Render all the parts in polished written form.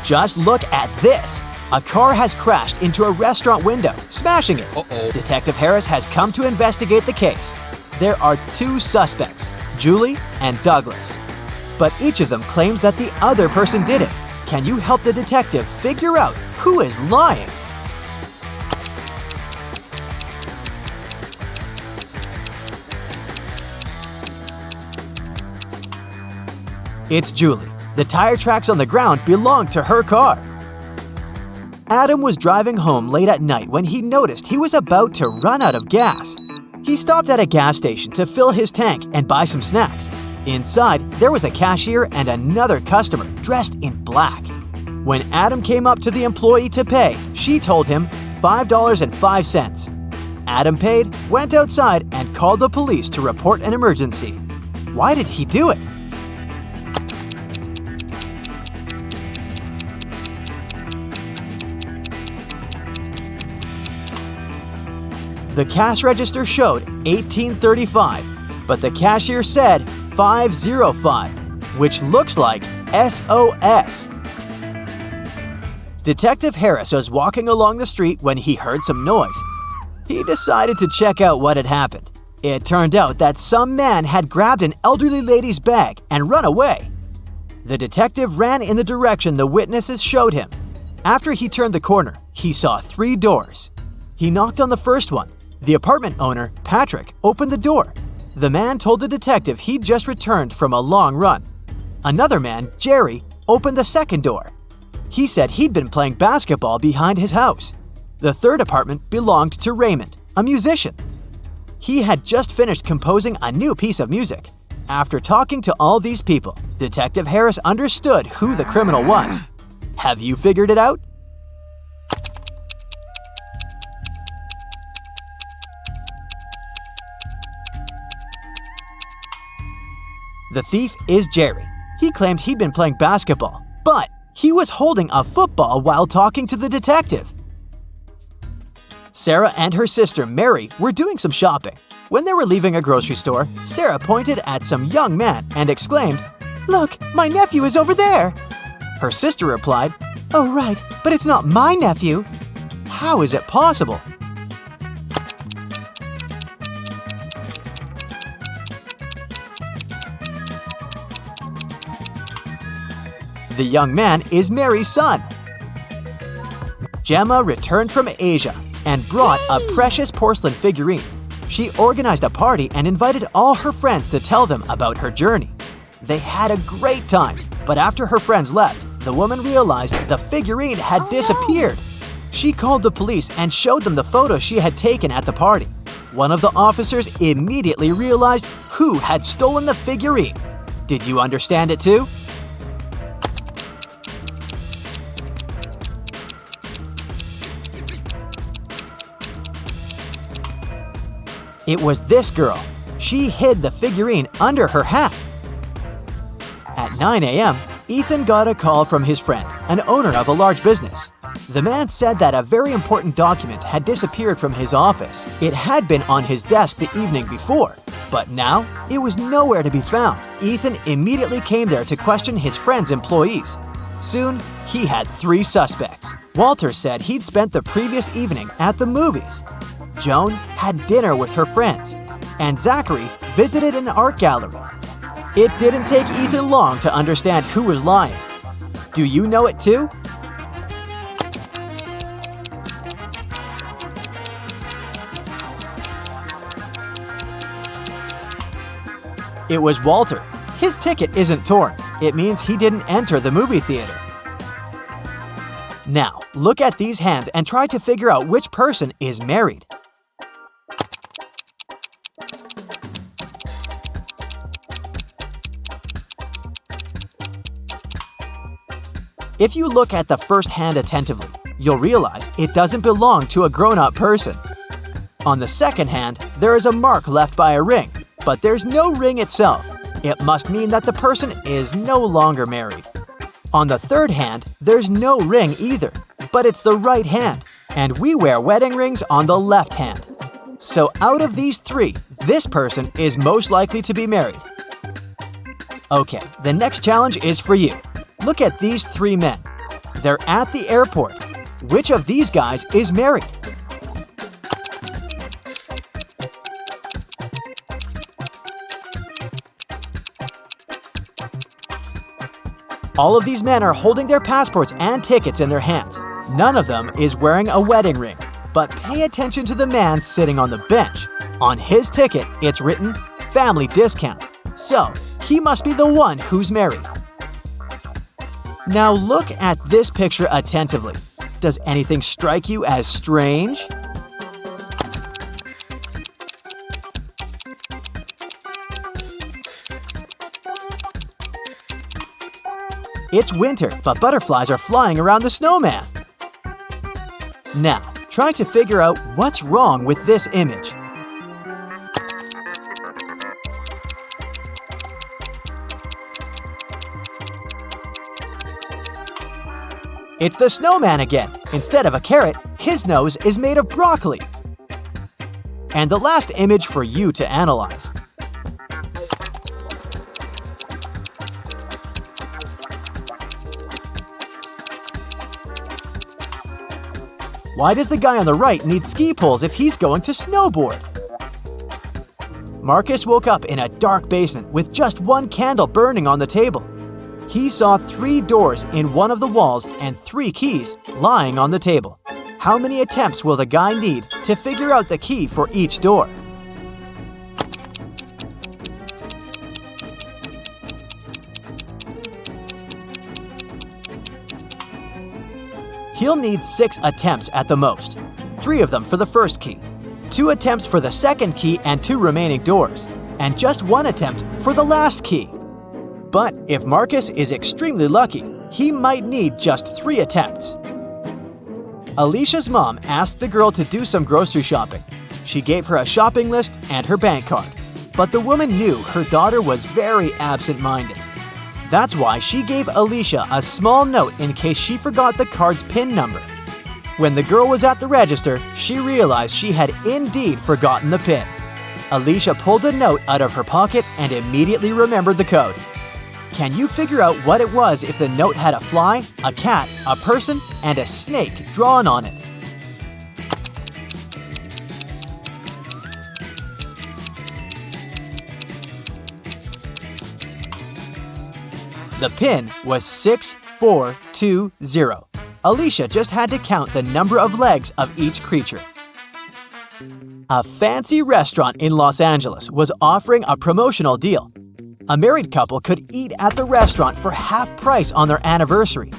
Just look at this. A car has crashed into a restaurant window, smashing it. Detective Harris has come to investigate the case. There are two suspects, Julie and Douglas. But each of them claims that the other person did it. Can you help the detective figure out who is lying? It's Julie. The tire tracks on the ground belong to her car. Adam was driving home late at night when he noticed he was about to run out of gas. He stopped at a gas station to fill his tank and buy some snacks. Inside, there was a cashier and another customer dressed in black. When Adam came up to the employee to pay, she told him $5.05. Adam paid, went outside, and called the police to report an emergency. Why did he do it? The cash register showed $18.35, but the cashier said $5.05, which looks like SOS. Detective Harris was walking along the street when he heard some noise. He decided to check out what had happened. It turned out that some man had grabbed an elderly lady's bag and run away. The detective ran in the direction the witnesses showed him. After he turned the corner, he saw 3 doors. He knocked on the first one. The apartment owner, Patrick, opened the door. The man told the detective he'd just returned from a long run. Another man, Jerry, opened the second door. He said he'd been playing basketball behind his house. The third apartment belonged to Raymond, a musician. He had just finished composing a new piece of music. After talking to all these people, Detective Harris understood who the criminal was. Have you figured it out? The thief is Jerry. He claimed he'd been playing basketball, but he was holding a football while talking to the detective. Sarah and her sister Mary were doing some shopping. When they were leaving a grocery store, Sarah pointed at some young man and exclaimed, "Look, my nephew is over there!" Her sister replied, "Oh right, but it's not my nephew." How is it possible? The young man is Mary's son. Gemma returned from Asia and brought a precious porcelain figurine. She organized a party and invited all her friends to tell them about her journey. They had a great time, but after her friends left, the woman realized the figurine had disappeared. She called the police and showed them the photos she had taken at the party. One of the officers immediately realized who had stolen the figurine. Did you understand it too? It was this girl. She hid the figurine under her hat. At 9 a.m., Ethan got a call from his friend, an owner of a large business. The man said that a very important document had disappeared from his office. It had been on his desk the evening before, but now it was nowhere to be found. Ethan immediately came there to question his friend's employees. Soon, he had 3 suspects. Walter said he'd spent the previous evening at the movies. Joan had dinner with her friends, and Zachary visited an art gallery. It didn't take Ethan long to understand who was lying. Do you know it too? It was Walter. His ticket isn't torn. It means he didn't enter the movie theater. Now, look at these hands and try to figure out which person is married. If you look at the first hand attentively, you'll realize it doesn't belong to a grown-up person. On the second hand, there is a mark left by a ring, but there's no ring itself. It must mean that the person is no longer married. On the third hand, there's no ring either, but it's the right hand, and we wear wedding rings on the left hand. So out of these 3, this person is most likely to be married. Okay, the next challenge is for you. Look at these 3 men. They're at the airport. Which of these guys is married? All of these men are holding their passports and tickets in their hands. None of them is wearing a wedding ring. But pay attention to the man sitting on the bench. On his ticket, it's written, "Family discount." So, he must be the one who's married. Now look at this picture attentively. Does anything strike you as strange? It's winter, but butterflies are flying around the snowman. Now, try to figure out what's wrong with this image. It's the snowman again. Instead of a carrot, his nose is made of broccoli. And the last image for you to analyze. Why does the guy on the right need ski poles if he's going to snowboard? Marcus woke up in a dark basement with just one candle burning on the table. He saw 3 doors in one of the walls and 3 keys lying on the table. How many attempts will the guy need to figure out the key for each door? He'll need 6 attempts at the most. 3 of them for the first key, 2 attempts for the second key and 2 remaining doors, and just 1 attempt for the last key. But if Marcus is extremely lucky, he might need just 3 attempts. Alicia's mom asked the girl to do some grocery shopping. She gave her a shopping list and her bank card. But the woman knew her daughter was very absent-minded. That's why she gave Alicia a small note in case she forgot the card's PIN number. When the girl was at the register, she realized she had indeed forgotten the PIN. Alicia pulled the note out of her pocket and immediately remembered the code. Can you figure out what it was if the note had a fly, a cat, a person, and a snake drawn on it? The PIN was 6420. Alicia just had to count the number of legs of each creature. A fancy restaurant in Los Angeles was offering a promotional deal. A married couple could eat at the restaurant for half price on their anniversary.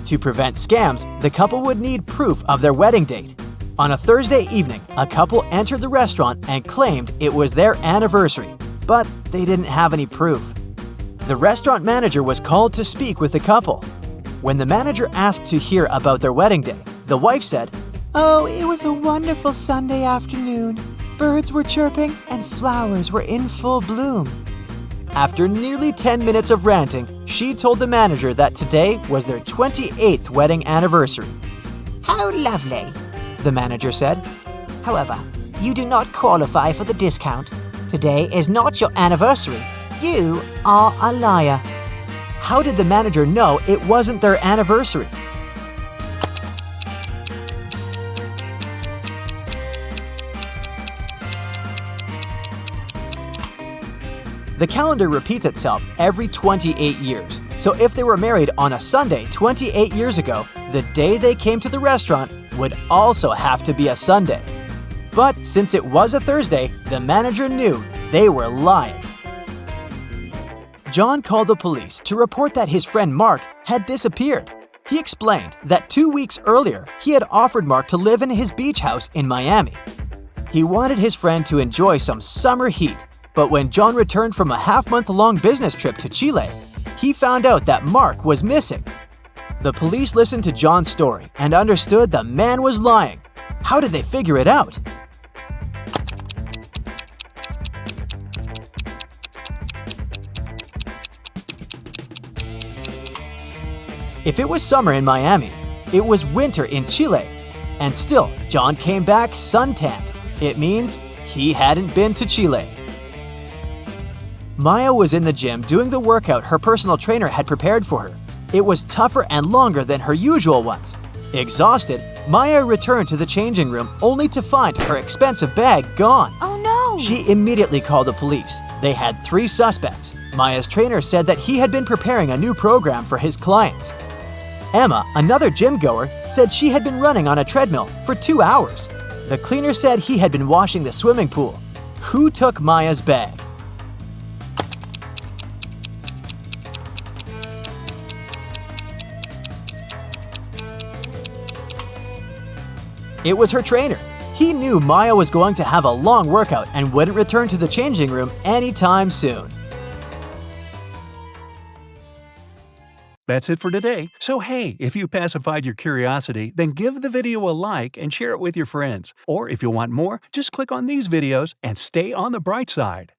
To prevent scams, the couple would need proof of their wedding date. On a Thursday evening, a couple entered the restaurant and claimed it was their anniversary, but they didn't have any proof. The restaurant manager was called to speak with the couple. When the manager asked to hear about their wedding day, the wife said, "Oh, it was a wonderful Sunday afternoon. Birds were chirping and flowers were in full bloom." After nearly 10 minutes of ranting, she told the manager that today was their 28th wedding anniversary. "How lovely," the manager said. "However, you do not qualify for the discount. Today is not your anniversary. You are a liar." How did the manager know it wasn't their anniversary? The calendar repeats itself every 28 years. So if they were married on a Sunday 28 years ago, the day they came to the restaurant would also have to be a Sunday. But since it was a Thursday, the manager knew they were lying. John called the police to report that his friend Mark had disappeared. He explained that 2 weeks earlier, he had offered Mark to live in his beach house in Miami. He wanted his friend to enjoy some summer heat. But when John returned from a half-month-long business trip to Chile, he found out that Mark was missing. The police listened to John's story and understood the man was lying. How did they figure it out? If it was summer in Miami, it was winter in Chile. And still, John came back suntanned. It means he hadn't been to Chile. Maya was in the gym doing the workout her personal trainer had prepared for her. It was tougher and longer than her usual ones. Exhausted, Maya returned to the changing room only to find her expensive bag gone. Oh no! She immediately called the police. They had 3 suspects. Maya's trainer said that he had been preparing a new program for his clients. Emma, another gym goer, said she had been running on a treadmill for 2 hours. The cleaner said he had been washing the swimming pool. Who took Maya's bag? It was her trainer. He knew Maya was going to have a long workout and wouldn't return to the changing room anytime soon. That's it for today. So hey, if you pacified your curiosity, then give the video a like and share it with your friends. Or if you want more, just click on these videos and stay on the bright side.